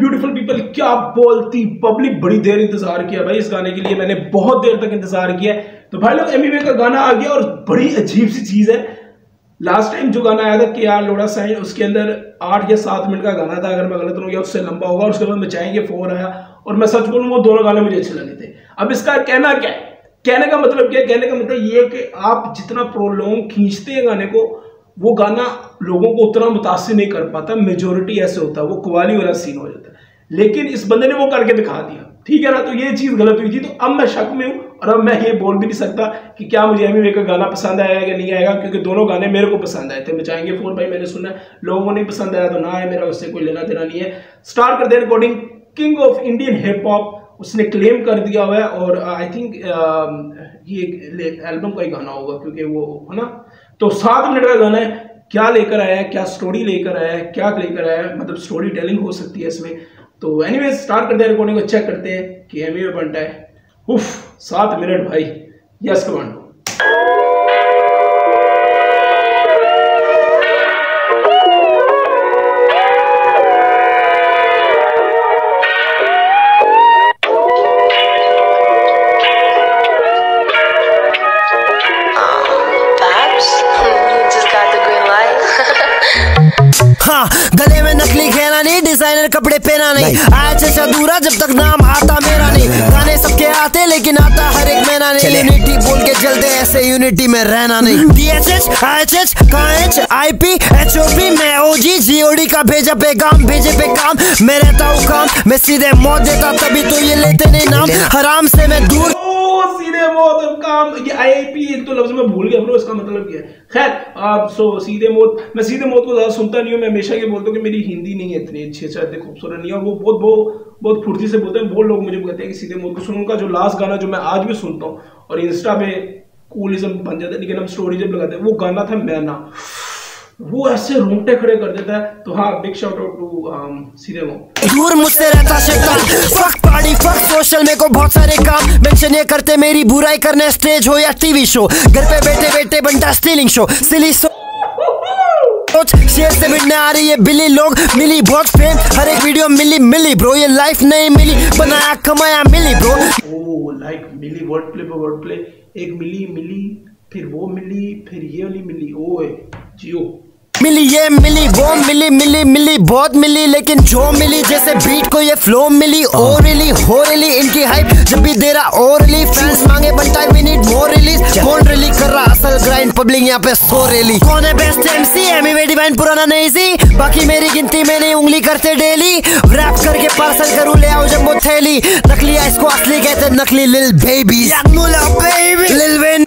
Beautiful people, क्या बोलती public, बड़ी देर इंतजार किया भाई इस गाने के लिए, मैंने बहुत देर तक इंतजार किया। तो भाई लोग एमिवे का गाना आ गया और बड़ी अजीब सी चीज है। लास्ट टाइम जो गाना आया था कि यार लोड़ा साइन, उसके अंदर 8 या 7 मिनट का गाना था, अगर मैं गलत नहीं गया उससे लंबा होगा। उसके बाद मचाएंगे 4 आया और मैं सच बोलूं वो दोनों गाने मुझे अच्छे लगे थे। अब इसका कहना क्या है, कहने का मतलब क्या है, कहने का मतलब ये कि आप जितना प्रोलॉन्ग खींचते हैं गाने को, वो गाना लोगों को उतना मुतासिर नहीं कर पाता। मेजोरिटी ऐसे होता है, वो कवाली वाला सीन हो जाता है। लेकिन इस बंदे ने वो करके दिखा दिया, ठीक है ना। तो ये चीज गलत हुई थी। तो अब मैं शक में हूं और अब मैं ये बोल भी नहीं सकता कि क्या मुझे एमिवे का गाना पसंद आएगा या नहीं आएगा, क्योंकि दोनों गाने मेरे को पसंद आए थे। मचाएंगे 4 भाई मैंने सुना है, लोगों को नहीं पसंद आया तो ना आए, मेरा उससे कोई लेना देना नहीं है। स्टार्ट करते हैं recording king of Indian hip hop, उसने क्लेम कर दिया हुआ है। और आई थिंक ये एल्बम का ही गाना होगा, क्योंकि वो है ना। तो 7 मिनट का गाना है। क्या लेकर आया है, क्या स्टोरी लेकर आया है, क्या लेकर आया है, मतलब स्टोरी टेलिंग हो सकती है इसमें। तो एनीवे स्टार्ट करते हैं रिकॉर्डिंग को, चेक करते हैं कि एमिवे बनता है। उफ 7 मिनट भाई, यस कमांडो। हाँ, गले में नकली खेला नहीं, डिजाइनर कपड़े पहना नहीं, आया चचा दूरा जब तक नाम आता मेरा नहीं। गाने सबके आते लेकिन आता हर एक मेरा नहीं। यूनिटी बोल के चलते ऐसे यूनिटी में रहना नहीं। DHH, IHH, KH, IP, HOP, मैं OG, GOD का भेजा पैगाम, भेजे पे काम, मैं रहता हूँ काम, मैं सीधे मौत देता तभी तो ये लेते नहीं नाम, हराम से मैं दूर। सीधे मौत काम, ये IIP एक तो लफ्ज में भूल गया ब्रो, इसका मतलब क्या है। खैर आप सीधे मौत, मैं सीधे मौत को ज्यादा सुनता नहीं हूँ। मैं हमेशा ये बोलता हूँ कि मेरी हिंदी नहीं है इतनी अच्छी, इतनी खूबसूरत नहीं है। वो बहुत फुर्ती से बोलते हैं। वो लोग मुझे कहते हैं कि सीधे मौत को सुनो। उनका जो लास्ट गाना जो मैं आज भी सुनता हूँ और इंस्टा पे कूलिज्म बन जाता है, लेकिन हम स्टोरी जब लगाते हैं, वो गाना था मैना, वो ऐसे रोंगटे खड़े कर देता है। तो हाँ, बिग शाउट आउट टू सीधे मौत। दूर मुझसे रहता शैतान, फक पार्टी फक सोशल, मेरे को बहुत सारे काम मेंशन ये करते मेरी बुराई करने, स्टेज हो या टीवी शो, घर पे बैठे बैठे बनता स्टीलिंग शो, सिली शेर से मिलने आ रही है बिल्ली, लोग मिली बहुत फेम, हर एक वीडियो मिली ब्रो, ये लाइफ नहीं मिली, बनाया कमाया मिली ब्रो। ओ लाइक मिली, वर्ड प्ले पे वर्ड प्ले, एक मिली फिर वो मिली, फिर ये वाली मिली, ओए जियो मिली, ये मिली वो मिली बहुत मिली, लेकिन जो मिली जैसे बीट को ये फ्लो मिली। ओरली होरली इनकी हाइप जब भी दे रहा ओरली, फैंस मांगे बनता है वी नीड मोर रिलीज, कौन रिली कर रहा असल ग्राइंड, पब्लिक यहाँ पे सो रेली। कौन है बेस्ट MC, एमिवे डिवाइन पुराना नहीं सी, बाकी मेरी गिनती में नहीं उंगली करते डेली, रैप करके पार्सल करूँ ले आओ जब वो थैली, नकली इसको असली कहते नकली लिल बेबी, लिल वेन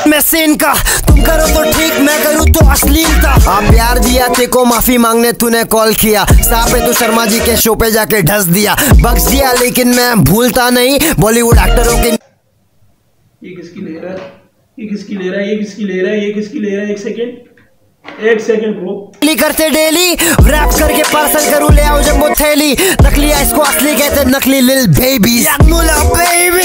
मैं सीन का, तुम करो तो ठीक मैं करूँ तो अश्लीलता। आप प्यार दिया ते को माफी मांगने तूने कॉल किया, सापे तू शर्मा जी के शो पे जाके ढस दिया, बख्श दिया लेकिन मैं भूलता नहीं बॉलीवुड एक्टरों के। ये किसकी ले रहा है, ये किसकी ले रहा है, ये किसकी ले रहा है, ये किसकी ले रहा है, एक सेकंड ब्रो। करते डेली रैप करके पार्सल करूँ ले आओ जब वो थैली, नकली इसको असली कहते नकली लिल बेबी,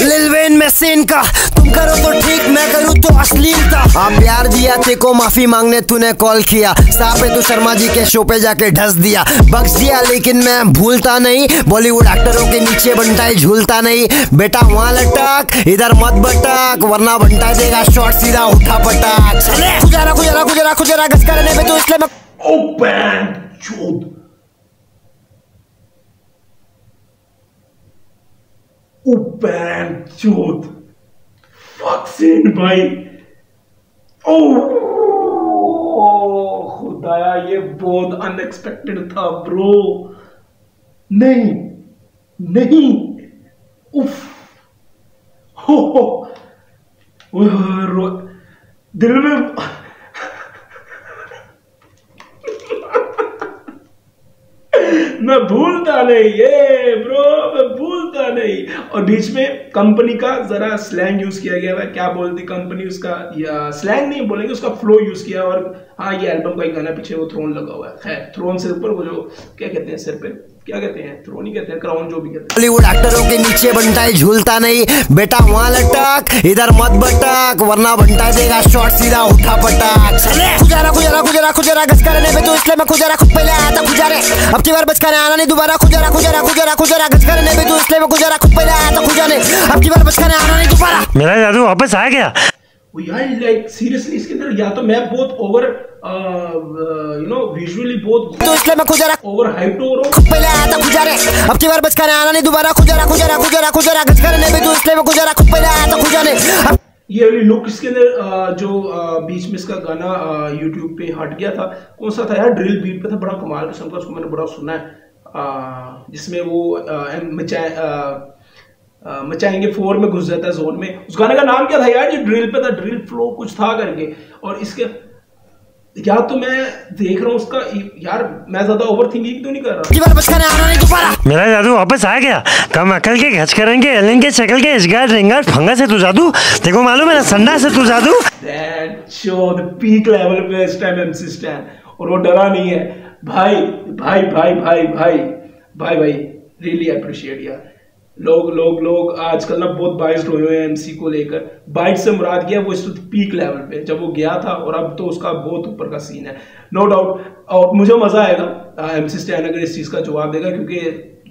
लिल वेन मैं सीन का, तुम करो तो ठीक मैं करूँ तो अश्लीलता। आप प्यार दिया ते को माफी मांगने तूने कॉल किया, सापे तू शर्मा जी के शो पे जाके ढस दिया, बख्श दिया लेकिन मैं भूलता नहीं बॉलीवुड एक्टरों के नीचे बनता है झूलता नहीं, बेटा वहाँ लटक इधर मत बटक वरना बनता देगा शॉर्ट सीधा उठा पटक। चले गुजारा गस करने पे तो इसलिए मैं ओपन चोद फक्सिन भाई। ओ खुदाया ये बहुत अनएक्सपेक्टेड था ब्रो। नहीं उफ हो दिल में मैं भूलता नहीं ये ब्रो, मैं भूलता नहीं। और बीच में कंपनी का जरा स्लैंग यूज किया गया है, क्या बोलती कंपनी उसका, या स्लैंग नहीं बोलेंगे, उसका फ्लो यूज किया। और हाँ ये एल्बम का एक गाना पीछे वो थ्रोन लगा हुआ है, खैर थ्रोन से ऊपर वो जो क्या कहते हैं सिर पे क्या कहते हैं, थ्रोन ही कहते हैं, क्राउन जो भी कहते हैं। बॉलीवुड एक्टरों के नीचे बंटाई झूलता नहीं बेटा, वहाँ लटक इधर मत बटक, वरना बंटाई देगा शॉट सीधा उठा पटक। चले खुजारा खुजारा खुजारा खुजारा गज करने पे तो इसलिए मैं खुजारा खुद पहले आया था खुजारे, अब की बार बच कर आना नहीं दोबारा। खुजारा खुजारा खुजारा खुजारा गज करने पे तो इसलिए मैं खुजारा खुद पहले आया था खुजाने, अब की बार बच कर आना नहीं दोबारा। मेरा जादू वापस आ गया। यार लाइक सीरियसली इसके अंदर या तो मैं बहुत ओवर विजुअली बहुत तो इसलिए मैं खुजारा ओवर हाइप्ड हो रहा हूं, खुद पहले आया था खुजारे, अब की बार बच कर आना नहीं दोबारा। खुजारा खुजारा खुजारा खुजारा गज करने पे तो इसलिए मैं खुजारा खुद पहले आया था खुजाने। ये वाली लुक इसके अंदर जो बीच में इसका गाना यूट्यूब पे हट गया था, कौन सा था यार, ड्रिल बीट पे था, बड़ा कमाल किस्म का, उसको मैंने बड़ा सुना है, जिसमें वो मचाएंगे 4 में घुस जाता है जोन में। उस गाने का नाम क्या था यार, जो ड्रिल पे था, ड्रिल फ्लो कुछ था करके। और इसके या तो मैं देख रहा हूँ उसका यार, मैं ज्यादा ओवर थिंकिंग तो नहीं कर रहा। मेरा जादू वापस आ गया। कम अकल के घच करेंगे एलन के शक्ल के इसगार रिंगार फंगा से तू जादू, देखो मालूम है ना संडा से तू जादू। That show the peak level पे इस टाइम एमसी स्टैन, और वो डरा नहीं है भाई भाई भाई भाई भाई भाई भाई, रियली अप्रिशिएट यार। लोग आजकल ना बहुत बाइस्ड हुए हैं एमसी को लेकर। बाइट से मुराद किया वो इस पीक लेवल पे जब वो गया था, और अब तो उसका बहुत ऊपर का सीन है, नो डाउट। और मुझे मजा आएगा एमसी स्टैन अगर इस चीज का जवाब देगा, क्योंकि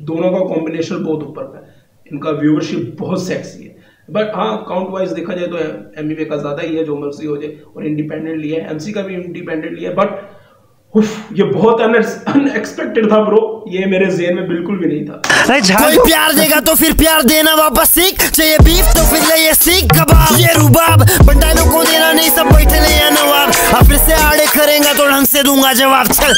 दोनों का कॉम्बिनेशन बहुत ऊपर का है, इनका व्यूअरशिप बहुत सेक्सी है। बट हाँ, काउंट वाइज देखा जाए तो एमवी का ज्यादा ही है, जो मर्जी हो जाए, और इंडिपेंडेंटली है, एमसी का भी इंडिपेंडेंटली है। बट ये बहुत अनएक्सपेक्टेड था ब्रो, ये मेरे ज़हन में बिल्कुल भी नहीं था। कोई प्यार देगा तो फिर प्यार देना वापस सीख, चाहिए बीफ तो फिर ले ये सीख कबाब, ये रुबाब बंटाइलों को देना नहीं, सब बैठे ले या नवाब, अब फिर से आड़े करेंगे तो ढंग से दूंगा जवाब। चल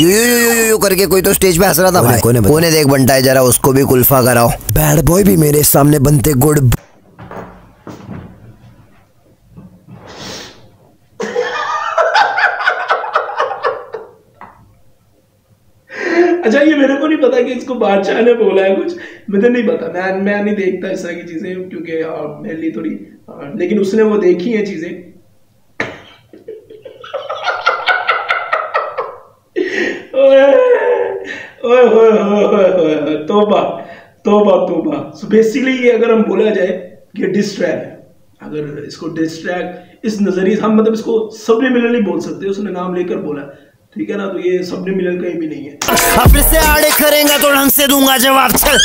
यू करके कोई तो स्टेज पे हंस रहा था भाई, कोने देख बंटाई जरा उसको भी कुल्फा कराओ। बैड बॉय भी मेरे सामने बनते गुड। अच्छा, ये मेरे को नहीं पता कि इसको बादशाह ने बोला है कुछ, मुझे नहीं पता, मैं नहीं देखता इस तरह की चीजें, क्योंकि मेरे लिए थोड़ी, लेकिन उसने वो देखी है चीजें। तौबा तौबा तौबा। सो बेसिकली ये अगर हम बोला जाए कि डिस ट्रैक है, अगर इसको डिस ट्रैक इस नजरिए हम मतलब इसको सबलिमिनली बोल सकते हैं, उसने नाम लेकर बोला, ठीक है ना, तो ये सबलिमिनल कहीं भी नहीं है। अब से आड़े करेंगे तो ढंग से दूंगा जवाब। चल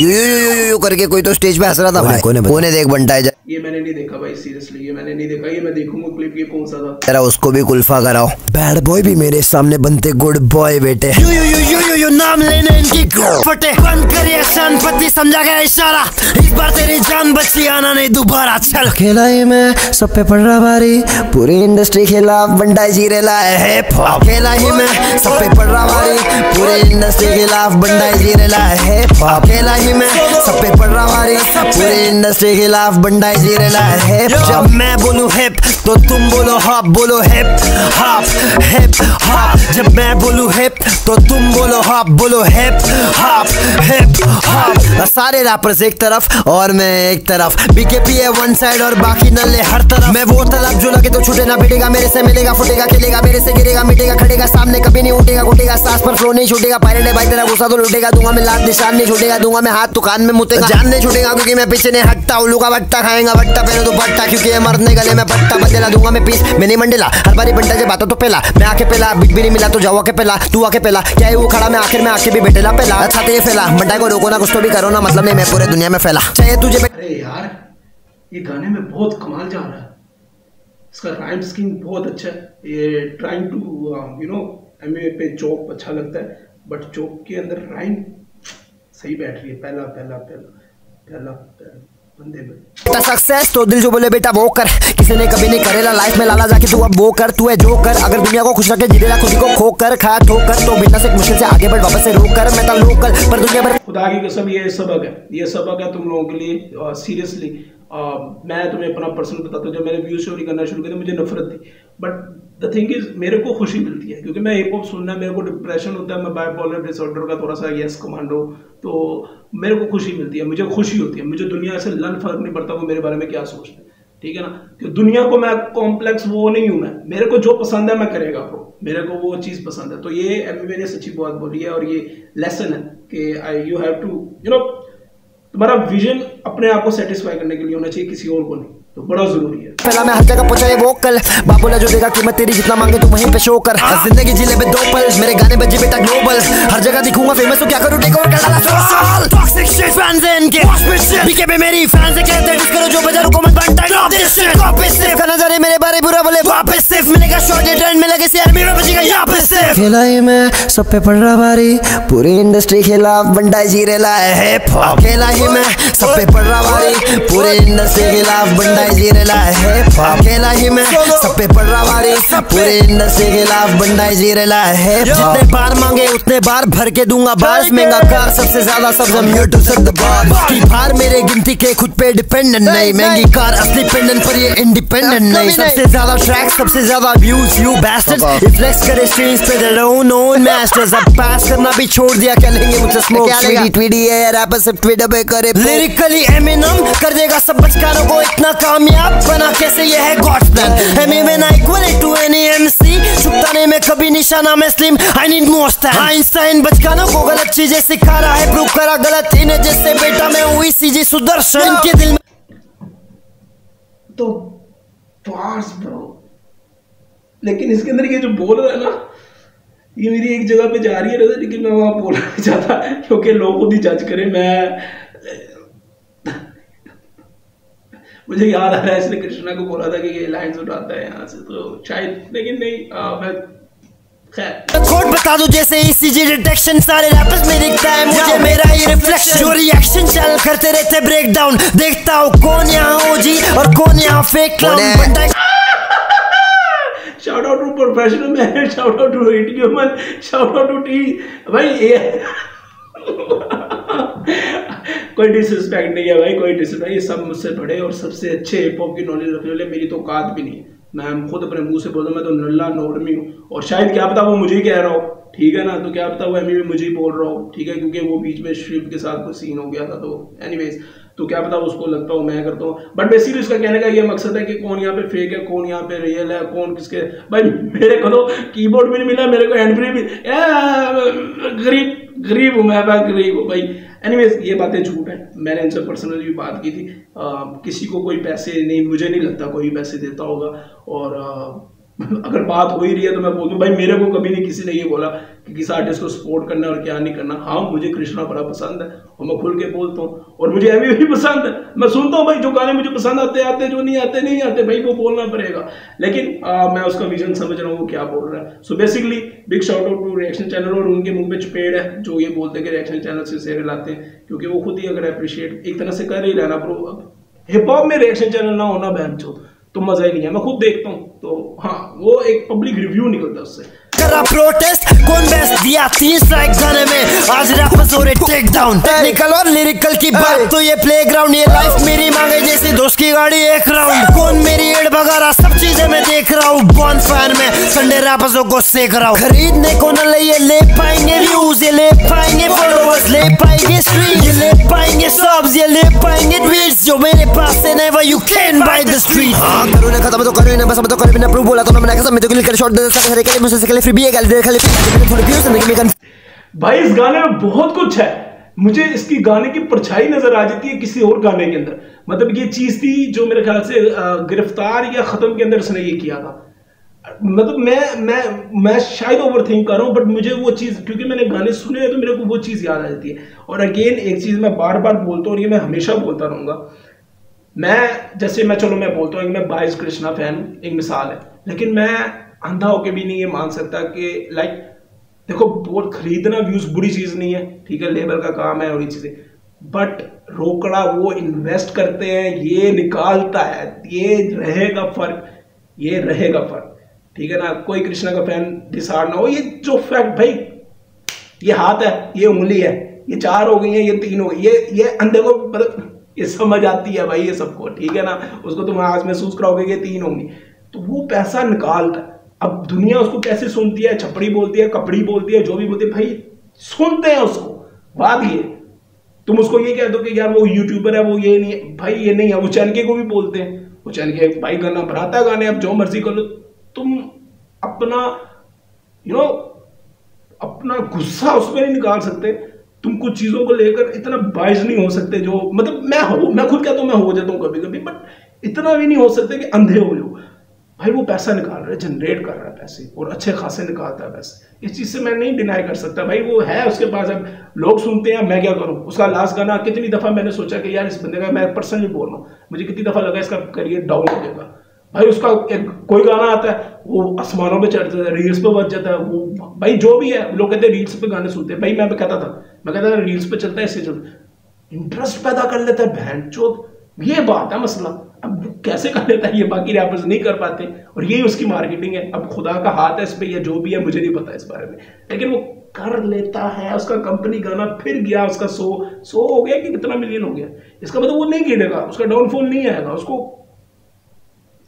यू करके कोई तो स्टेज पे हंस रहा था भाई, कोने देख बंटाई जा। ये मैंने नहीं देखा भाई, सीरियसली ये मैंने नहीं देखा, ये मैं देखूंगा क्लिप, ये कौन सा था, तेरा उसको भी कुल्फा कराओ। बैड बॉय भी मेरे सामने बनते गुड बॉय बेटे। यू नाम लेने इनकी फटे, बंद करिए शानपति, समझा गया इशारा, इस बार तेरी जान बची, आना नहीं दोबारा। चल अकेला ही मैं सब पे पड़ रहा भारी, पूरी इंडस्ट्री खिलाफ बंटाई जी रेला है। अकेला ही मैं सब पे पड़ रहा भारी, पूरी इंडस्ट्री खिलाफ बंटाई जी रेला है। अकेला ही मैं सब पे पड़ रहा भारी, पूरी इंडस्ट्री खिलाफ बंटाई जी रेला है। जब मैं बोलूं हिप तो तुम बोलो हॉप, बोलो हिप हॉप हिप हॉप। जब मैं बोलूं हिप तो तुम बोलो हॉप, बोलो हिप हॉप हिप हॉप। सारे रैपर्स एक तरफ और मैं एक तरफ, बीकेपी है वन साइड और बाकी नल्ले हर तरफ। मैं वो तलब जो लगे तो छूटे ना बैठेगा, मेरे से मिलेगा फुटेगा, खेलेगा मेरे से गिरेगा मिटेगा, खड़ेगा सामने कभी नहीं उठेगा, घुटेगा सांस पर फ्लो नहीं छूटेगा। पायलट है भाई तेरा गुस्सा तो लूटेगा, दूंगा मैं लात निशान नहीं छूटेगा, दूंगा मैं हाथ तो कान में मुतेगा, जान नहीं छूटेगा क्योंकि मैं पीछे नहीं हटता। उल्लू का बट्टा खाएगा बट्टा पहले तो बट्टा, क्योंकि ये मरने गले में बट्टा बदला दूंगा मैं पीस, मैं नहीं मंडेला हर बारी बंटा जे बातों तो पहला, मैं आके पहला बिग भी नहीं मिला तो जाओ आके पहला, तू आके पहला, क्या है वो खड़ा मैं आखिर में आके भी बैठेला पहला। अच्छा तो ये फैला बंटाई को रोको ना, कुछ तो भी करो ना, मतलब नहीं मैं पूरे दुनिया में फैला, चाहिए तुझे। अरे यार ये गाने में बहुत कमाल जा रहा है, इसका राइम स्कीम बहुत अच्छा है, ये ट्राइंग टू एमवे पे चौक अच्छा लगता है, बट चौक के अंदर राइम सही बैठ रही है, पहला पहला पहला पहला बंदे में सक्सेस तो दिल जो बोले बेटा वो कर, किसी ने कभी नहीं करेला लाइफ में लाला जाके, तू अब वो कर, तू है जो कर, अगर दुनिया को खुश रखे जीरेला खुद को खो कर, खा ठोकर तो बिना से मुश्किल से आगे बढ़ वापस से रोक कर, मैं तो लोकल पर दुनिया भर। खुदा की कसम ये सबक है, ये सबक है तुम लोगों के लिए, सीरियसली। मैं तुम्हें अपना पर्सनल बताता हूँ, जब मैंने व्यू स्टोरी करना शुरू किया मुझे नफरत थी, बट द थिंग इज मेरे को खुशी मिलती है, क्योंकि मैं हिप हॉप सुनना, मेरे को डिप्रेशन होता है, मैं बाइपोलर डिसऑर्डर का थोड़ा सा यस कमांडो, तो मेरे को खुशी मिलती है, मुझे खुशी होती है, मुझे दुनिया से लन फर्क नहीं पड़ता वो मेरे बारे में क्या सोचते हैं, ठीक है ना, कि दुनिया को मैं कॉम्प्लेक्स वो नहीं हूं मैं, मेरे को जो पसंद है मैं करेगा ब्रो, मेरे को वो चीज पसंद है। तो ये एमवे ने सच्ची बात बोली है और ये लेसन है कि you have to you know, तुम्हारा विजन अपने आप को सेटिस्फाई करने के लिए होना चाहिए, किसी और को नहीं, तो बड़ा जरूरी है। पहला मैं हर जगह पहुंचा ये वो कल बाबूला जो देगा कीमत तेरी जितना मांगे तू वहीं पे शो कर, जिंदगी जिले में 2 पल मेरे गाने बजे बेटा ग्लोबल, हर जगह दिखूंगा फेमस तो क्या करूं टेक ओवर कर डाला सोशल टॉक्सिक शिट फैंस इनके बीके में मेरी फैंस कहते हैं करो जो बजा रुको मत बनता ड्रॉप दिस शिट कॉपी सिर्फ का नजर मेरे बारे बुरा बोले वापस सिर्फ मिलेगा शॉर्ट ट्रेंड मिलेगा सी आर्मी में बचेगा यहां पे सिर्फ खेला ही मैं सब पे पड़ रहा भारी, पूरी इंडस्ट्री खिलाफ बंडा जी रेला है हिप हॉप, खेला ही मैं सब पे पड़ रहा भारी, पूरी इंडस्ट्री खिलाफ बंडा जी रेला है हिप हॉप, खेला ही मैं सब पे पड़ रहा भारी, पूरी इंडस्ट्री के खिलाफ बंदा जी रेला है। जितने बार मांगे उतने बार भर के दूंगा बार्स, महंगा कार सबसे ज्यादा सब यूट्यूब से की भार, मेरे गिनती के खुद पे डिपेंडेंट नहीं, महंगी कार असली पेंडेंट पर ये इंडिपेंडेंट नहीं, सबसे ज्यादा ट्रैक सबसे ज्यादा व्यूज यू बास्टर्ड्स, रिफ्लेक्स करे स्ट्रीम्स पे देयर ओन मास्टर्स, अब पास करना भी छोड़ दिया, क्या लेंगे मुझसे स्मोक ट्वीडी है रैपर सिर्फ ट्विटर पे करे लिरिकली एमिनम कर देगा सब बचकारों को इतना कामयाब बना, कैसे ये है गॉड्स प्लान, एमी when I equal to any MC, चुपता नहीं मैं कभी निशाना में slim, I need more stand, Einstein बचकानों को गलत चीजें सिखा रहा है, प्रूव करा गलत इन्हें जैसे बेटा मैं हुई सीजी सुदर्शन, इनके दिल में तो पास ब्रो, लेकिन इसके अंदर ये जो बोल रहा है ना, ये मेरी एक जगह पे जा रही है, लेकिन मैं वहां बोलना नहीं चाहता क्योंकि लोग खुद ही जज करें। मैं मुझे याद आ रहा है इसने कृष्णा को बोला था कि ये लाइन्स उठाता है यहाँ से, तो शायद, लेकिन नहीं मैं खैर कोड बता दूं जैसे ECG डिटेक्शन, सारे रैपर्स में दिखता है मुझे मेरा ही रिफ्लेक्शन, जो रिएक्शन चैनल करते रहते ब्रेक डाउन, देखता हूँ कौन यहाँ OG और कौन यहाँ fake clown. Shout out to professional man, shout out to it human, shout out to T भाई, ये कोई डिसरिस्पेक्ट नहीं है भाई, कोई डिसरिस्पेक्ट, ये सब मुझसे बड़े और सबसे अच्छे हिप हॉप की नॉलेज रखने वाले, मेरी तो औकात भी नहीं है, मैं खुद अपने मुंह से बोलता हूँ मैं तो नल्ला नॉर्मी हूँ, और शायद क्या पता वो मुझे ही कह रहा हो, ठीक है ना, तो क्या पता वो एमी में मुझे ही बोल रहा हो, ठीक है, क्योंकि वो बीच में श्रिप के साथ कोई सीन हो गया था, तो एनीवेज, तो क्या पता उसको लगता हो मैं करता हूँ, बट बेसिकली उसका कहने का ये मकसद है कि कौन यहाँ पे फेक है, कौन यहाँ पे रियल है, कौन किसके, भाई मेरे को तो कीबोर्ड भी नहीं मिला, मेरे को हैंड फ्री भी, गरीब हूँ मैं, गरीब हूँ भाई। एनीवेज ये बातें झूठ है, मैंने इनसे पर्सनली भी बात की थी, किसी को कोई पैसे नहीं, मुझे नहीं लगता कोई पैसे देता होगा, और अगर बात हो ही रही है तो मैं बोल दूं भाई, मेरे को कभी नहीं किसी ने ये बोला कि किसी आर्टिस्ट को सपोर्ट करना और क्या नहीं करना। हाँ मुझे कृष्णा बड़ा पसंद है और मैं खुल के बोलता हूँ, और मुझे एमी भी पसंद है, मैं सुनता हूँ भाई, जो गाने मुझे पसंद आते आते, जो नहीं आते नहीं आते भाई, वो बोलना पड़ेगा, लेकिन मैं उसका विजन समझ रहा हूँ वो क्या बोल रहा है। So basically big shout out to reaction channel, और उनके मुंह पे चपेड़ है जो ये बोलते हैं कि रिएक्शन चैनल से शेयर लाते हैं, क्योंकि वो खुद ही अगर अप्रिशिएट एक तरह से कर ही रहना ब्रो, हिप हॉप में रिएक्शन चैनल ना होना बहन चो तो मजा ही नहीं है, मैं खुद देखता हूँ, तो हाँ वो एक पब्लिक रिव्यू निकलता है उससे। करा प्रोटेस्ट कौन बेस्ट दिया 3 स्ट्राइक गाने में, आज रैपर्स हो रहे टेक डाउन, टेक्निकल और लिरिकल की बात तो ये प्लेग्राउंड, ये लाइफ मेरी मांगे जैसी दोस्त की गाड़ी एक राउंड, कौन मेरी एड वगैरह सब चीजें मैं देख रहा हूँ, बॉनफायर में संडे रैपर्सों को सेक रहा हूँ, खरीदने को न ले, ये ले पाएंगे व्यूज, ये ले पाएंगे फॉलोअर्स, ले पाएंगे स्ट्रीम, ये ले पाएंगे सब्स, ये ले पाएंगे ट्वीट्स, जो मेरे पास से never you can by the street. हाँ करो ना खत्म तो करो ना, बस तो करो बिना प्रूफ बोला तो मैं कसम में तो क्लिक कर शॉट दे सकता है, के मुझसे के भी भाई इस गाने में बहुत कुछ है, मुझे इसकी गाने की परछाई नजर आ जाती है किसी और गाने के अंदर, मतलब ये चीज थी जो मेरे ख्याल से गिरफ्तार या खत्म के अंदर उसने ये किया था, मतलब मैं शायद ओवरथिंक कर रहा हूं, बट मुझे वो चीज, क्योंकि मैंने गाने सुने हैं तो मेरे को वो चीज याद आ जाती है। और अगेन एक चीज मैं बार बार बोलता हूँ और ये मैं हमेशा बोलता रहूंगा, मैं बोलता हूँ मैं बाइस कृष्णा फैन, एक मिसाल है, लेकिन मैं अंधा होके भी नहीं ये मान सकता कि लाइक देखो बोल खरीदना व्यूज बुरी चीज नहीं है, ठीक है, लेबर का काम है और ये चीजें, बट रोकड़ा वो इन्वेस्ट करते हैं, ये निकालता है, ये रहेगा फर्क, ठीक है ना, कोई कृष्णा का फैन डिसार्ड ना हो, ये जो फैक्ट भाई, ये हाथ है, ये उंगली है, ये 4 हो गई है, ये 3 हो गई, ये अंधे को मतलब ये समझ आती है भाई ये सबको, ठीक है ना, उसको तुम आज महसूस कराओगे कि 3 होंगी, तो वो पैसा निकालता है। अब दुनिया उसको कैसे सुनती है, छपड़ी बोलती है, कपड़ी बोलती है, जो भी बोलती है, भाई सुनते हैं उसको, बात ये तुम उसको ये कह दो कि यार वो यूट्यूबर है, वो ये नहीं है, भाई ये नहीं है, वो चैनके को भी बोलते हैं, वो चैन के भाई गाना बनाता है गाने, अब जो मर्जी कर लो। तुम अपना अपना गुस्सा उसमें नहीं निकाल सकते, तुम कुछ चीजों को लेकर इतना बाइज नहीं हो सकते जो मतलब मैं खुद कहता हूं मैं हो जाता हूं कभी कभी, बट इतना भी नहीं हो सकते कि अंधे हो जाओ। भाई वो पैसा निकाल रहा है, जनरेट कर रहा है पैसे, और अच्छे खासे निकालता है पैसे, इस चीज से मैं नहीं डिनाई कर सकता। भाई वो है उसके पास, अब लोग सुनते हैं, मैं क्या करूं। उसका लास्ट गाना कितनी दफा मैंने सोचा कि यार इस बंदे का, मैं पर्सनली बोल रहा हूँ, मुझे कितनी दफा लगा इसका करियर डाउन हो जाएगा। भाई उसका एक कोई गाना आता है वो आसमानों पे चढ़ जाता है, रील्स पे बच जाता है वो। भाई जो भी है, लोग कहते हैं रील्स पे गाने सुनते हैं, भाई मैं कहता था रील्स पे चलता है, इससे चलता, इंटरेस्ट पैदा कर लेता है बहन चोद। ये बात है मसला। अब कैसे कर लेता है ये, बाकी रैपर्स नहीं कर पाते, और यही उसकी मार्केटिंग है। अब खुदा का हाथ है इस पे या जो भी है, मुझे नहीं पता इस बारे में, लेकिन वो कर लेता है। उसका कंपनी गाना फिर गया, उसका 100 हो गया कि कितना मिलियन हो गया, इसका मतलब वो नहीं गिरेगा, उसका डाउनफॉल नहीं आएगा, उसको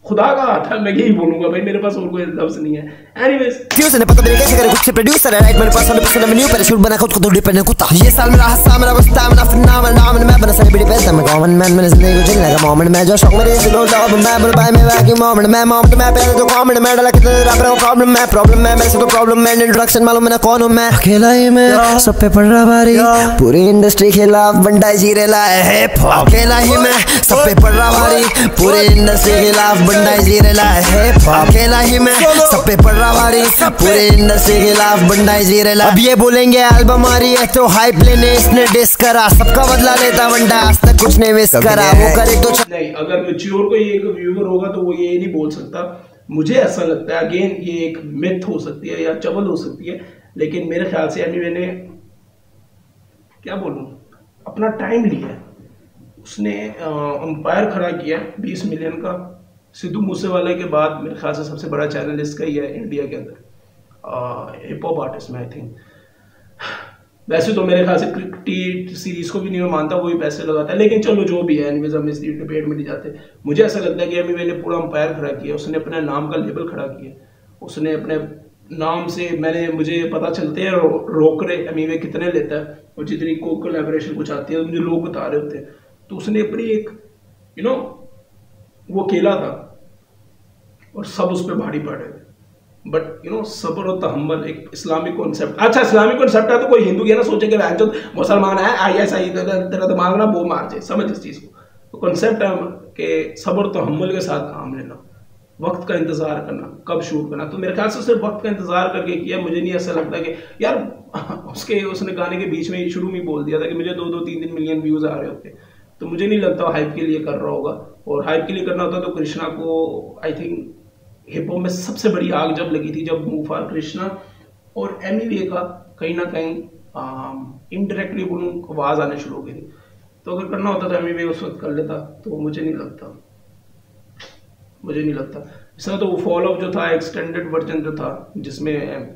खुदा का हाथ है, मैं यही बोलूंगा भाई, मेरे पास और कोई लफ्ज नहीं है। एनीवेज फ्यूज ने पता मेरे कैसे करे, खुद से प्रोड्यूसर है, राइट मेरे पास 100% मेन्यू पर शूट बना खुद को थोड़ी पहने कुत्ता। ये साल मेरा हस्सा मेरा बस्ता मेरा फिर नाम मैं बना सेलिब्रिटी पैसा मैं कॉमन मैन, मैंने जिंदगी को जीने लगा मोमेंट में, जो शौक मेरे से लो जॉब मैं बोल भाई मैं बाकी मोमेंट मैं पहले तो कमेंट में डाला कितना रैपर को प्रॉब्लम है मेरे से तो प्रॉब्लम है, इंट्रोडक्शन मालूम मैं कौन हूं, मैं अकेला ही मैं सब पे पड़ रहा भारी, पूरी इंडस्ट्री खिलाफ बंडा जी रेला है, अकेला ही मैं सब पे पड़ रहा भारी, पूरी इंडस्ट्री खिलाफ बंडा जी रेला है, अकेला ही मैं सब पे पड़ रहा भारी, पूरे इंडस्ट्री के खिलाफ बंडाई जी रेला। अब ये बोलेंगे एल्बम आ रही है तो हाइप लेने इसने डिस करा, सबका बदला लेता बंडा, आज तक कुछ नहीं मिस करा, वो करे तो नहीं। अगर मैच्योर कोई एक व्यूअर होगा तो वो ये नहीं बोल सकता, मुझे ऐसा लगता है। अगेन ये एक मिथ हो सकती है या चवल हो सकती है, लेकिन मेरे ख्याल से मैंने क्या बोलूं, अपना टाइम लिया, उसने अंपायर खड़ा किया 20 मिलियन का। सिद्धू मूसेवाले के बाद मेरे ख्याल से सबसे बड़ा चैनल इसका ही है इंडिया के अंदर, हिप हॉप आर्टिस्ट में आई थिंक। वैसे तो मेरे ख्याल से क्रिकेट सीरीज को भी नहीं मैं मानता, वही पैसे लगाता है, लेकिन चलो जो भी है, एनीवेज हम इस डिबेट में नहीं जाते। मुझे ऐसा लगता है कि एमी वे ने पूरा अंपायर खड़ा किया, उसने अपने नाम का लेबल खड़ा किया, उसने अपने नाम से मुझे पता चलते हैं रोकरे एमी वे कितने लेता है, और जितनी को कोलैबोरेशन कुछ आती है मुझे लोग बता रहे होते हैं, तो उसने अपनी एक वो अकेला था और सब उस पर भारी पड़ रहे थे। बट सब्र और तहम्मुल एक इस्लामिक कॉन्सेप्ट, अच्छा इस्लामिक कॉन्सेप्ट है तो कोई हिंदू ये ना सोचे कि मुसलमान है ISI तेरा दिमाग ना वो मार जाए, समझ इस चीज को। तो कॉन्सेप्ट है कि सब्र और तहम्मुल के साथ काम लेना, वक्त का इंतजार करना, कब शूट करना। तो मेरे ख्याल से सिर्फ वक्त का इंतजार करके किया। मुझे नहीं ऐसा लगता कि यार उसने गाने के बीच में शुरू में बोल दिया था कि मुझे 2-3 मिलियन व्यूज आ रहे होते, तो मुझे नहीं लगता हाइप के लिए कर रहा होगा। और हाइप के लिए करना होता तो कृष्णा को आई थिंक हिप हॉप में सबसे बड़ी आग जब लगी थी, जब मूव फॉर कृष्णा और एमी वे का कहीं ना कहीं इनडायरेक्टली बोलूं आवाज आने शुरू हो गई थी। तो अगर करना होता तो एमी वे उस वक्त कर लेता, तो मुझे नहीं लगता इसका। तो वो फॉलो अप जो था एक्सटेंडेड वर्जन जो था जिसमें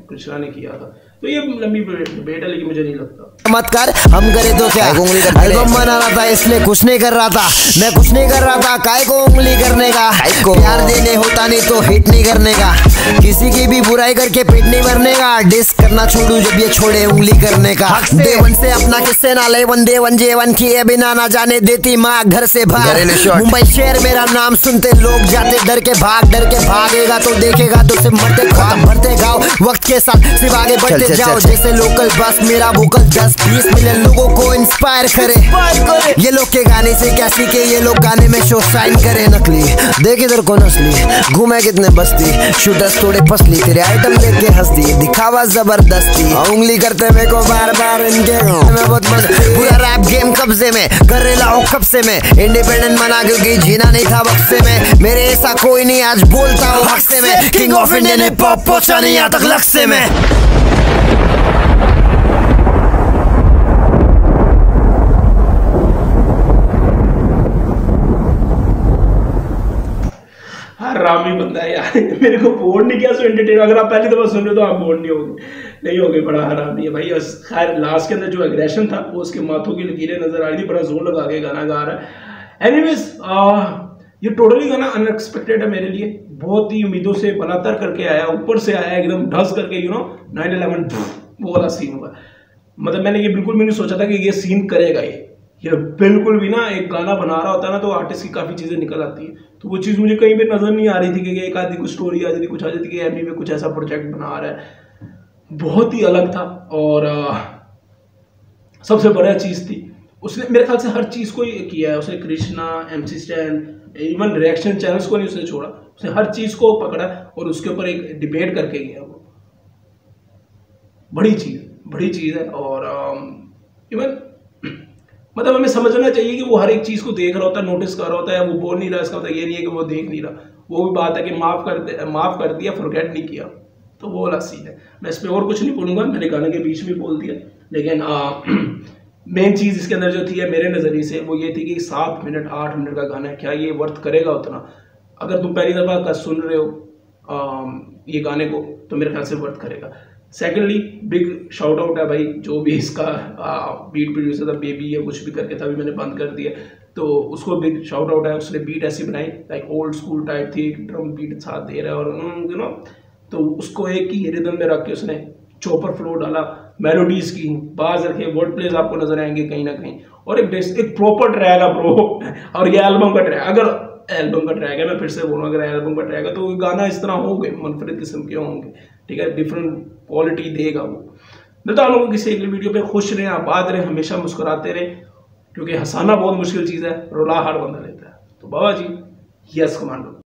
कृष्णा ने किया था, तो ये लंबी डिबेट है, लेकिन मुझे नहीं लगता। मत कर, हम करे तो क्या, एल्बम बना रहा था इसलिए कुछ नहीं कर रहा था, मैं कुछ नहीं कर रहा था, काय को उंगली करने का, प्यार देने होता नहीं तो हिट नहीं करने का, किसी की भी बुराई करके पेट नहीं भरने का, डिस करना छोड़ू जब ये छोड़े उंगली करने का, देवन से अपना किससे ना ले वन देवन जेवन किए बिना ना जाने देती माँ घर से बाहर, मुंबई शहर मेरा नाम सुनते लोग जाते डर के भागेगा तो देखेगा तो सिर्फ मरते ख्वाब भरते गाओ, वक्त के साथ सिर्फ आगे बढ़ते जाओ, जैसे लोकल बस मेरा वोकल 10-20 मिलियन लोगों को इंस्पायर करे, ये लोग के गाने से क्या सीखे, ये लोग गाने में शो साइन करे, नकली देख इधर को नस्ली घूमे कितने बस्ती, शूटर्स थोड़े फसली, तेरे आइटम देख के हंस दी, दिखावा जबरदस्ती, उंगली करते मेरे को बार इनके मैं बहुत पूरा रैप गेम कब्जे में कर रहा हूँ कब से मैं, इंडिपेंडेंट बना क्योंकि जीना नहीं था बक्से में, मेरे ऐसा कोई नहीं आज बोलता हूँ हक से मैं, किंग ऑफ इंडिया ने पॉप पहुंचा नहीं यहाँ तक लक्ष्य में। रामी बंदा है यार, मेरे को बोर्ड नहीं किया सो एंटरटेन। अगर आप पहली दफा सुन रहे हो तो आप बोर्ड नहीं होगे, बड़ा हरामी है भाई। खैर लास्ट के अंदर जो एग्रेशन था वो उसके माथों की लकीरें नजर आ रही थी, बड़ा जोर लगा के गाना गा रहा है। एनीवेज ये टोटली गाना अनएक्सपेक्टेड है मेरे लिए, बहुत ही उम्मीदों से बलात्कार करके आया, ऊपर से आया एकदम ढस करके 9/11 वो वाला सीन हुआ। मतलब मैंने ये बिल्कुल भी नहीं सोचा था कि ये सीन करेगा, ये बिल्कुल भी ना, एक गाना बना रहा होता है ना तो आर्टिस्ट की काफ़ी चीज़ें निकल आती है। तो वो चीज़ मुझे कहीं पे नज़र नहीं आ रही थी कि एक आधी कुछ स्टोरी आ जाती, कुछ आ जाती कि एमी में कुछ ऐसा प्रोजेक्ट बना रहा है। बहुत ही अलग था। और सबसे बड़ा चीज़ थी उसने मेरे ख्याल से हर चीज़ को ही किया है उसने। Krishna, MC stand, E one reaction channels को नहीं उसने छोड़ा, उसने हर चीज़ को पकड़ा और उसके ऊपर एक डिबेट करके गया। वो बड़ी चीज़ है। और इवन मतलब हमें समझना चाहिए कि वो हर एक चीज़ को देख रहा होता है, नोटिस कर रहा होता है। वो बोल नहीं रहा, इसका मतलब ये नहीं है कि वो देख नहीं रहा। वो भी बात है कि माफ़ कर दिया, फॉरगेट नहीं किया। तो वो वाला सीन है। मैं इस पर और कुछ नहीं बोलूँगा, मैंने गाने के बीच में बोल दिया। लेकिन मेन चीज़ इसके अंदर जो थी है मेरे नज़रिए से वो ये थी कि 7 मिनट 8 मिनट का गाना है, क्या ये वर्थ करेगा उतना? अगर तुम पहली दफ़ा सुन रहे हो ये गाने को तो मेरे ख्याल से वर्थ करेगा। सेकेंडली बिग शाउट आउट है भाई जो भी इसका बीट प्रोड्यूसर था, बेबी या कुछ भी करके था, अभी मैंने बंद कर दिया, तो उसको बिग शाउट आउट है। उसने बीट ऐसी बनाई लाइक ओल्ड स्कूल टाइप थी, ड्रम बीट साथ दे रहा है और यू नो, तो उसको एक ही रिदम में रख के उसने चॉपर फ्लो डाला, मेलोडीज की बाज रखे, वर्ड प्लेस आपको नजर आएंगे कहीं ना कहीं, और एक प्रॉपर ट्रैक है ब्रो। और ये एल्बम का ट्रैक, अगर एल्बम का ट्रैक है, मैं फिर से बोलूँ, अगर एल्बम का ट्रैक है तो गाना इस तरह होंगे, मुनफरिद किस्म के होंगे, ठीक है, डिफरेंट क्वालिटी देगा वो। मैं तो आप लोगों को किसी अगली वीडियो पे खुश रहें, आबाद रहें, हमेशा मुस्कुराते रहें, क्योंकि हंसाना बहुत मुश्किल चीज़ है, रुला हर बंदा लेता है। तो बाबा जी, यस कमांडो।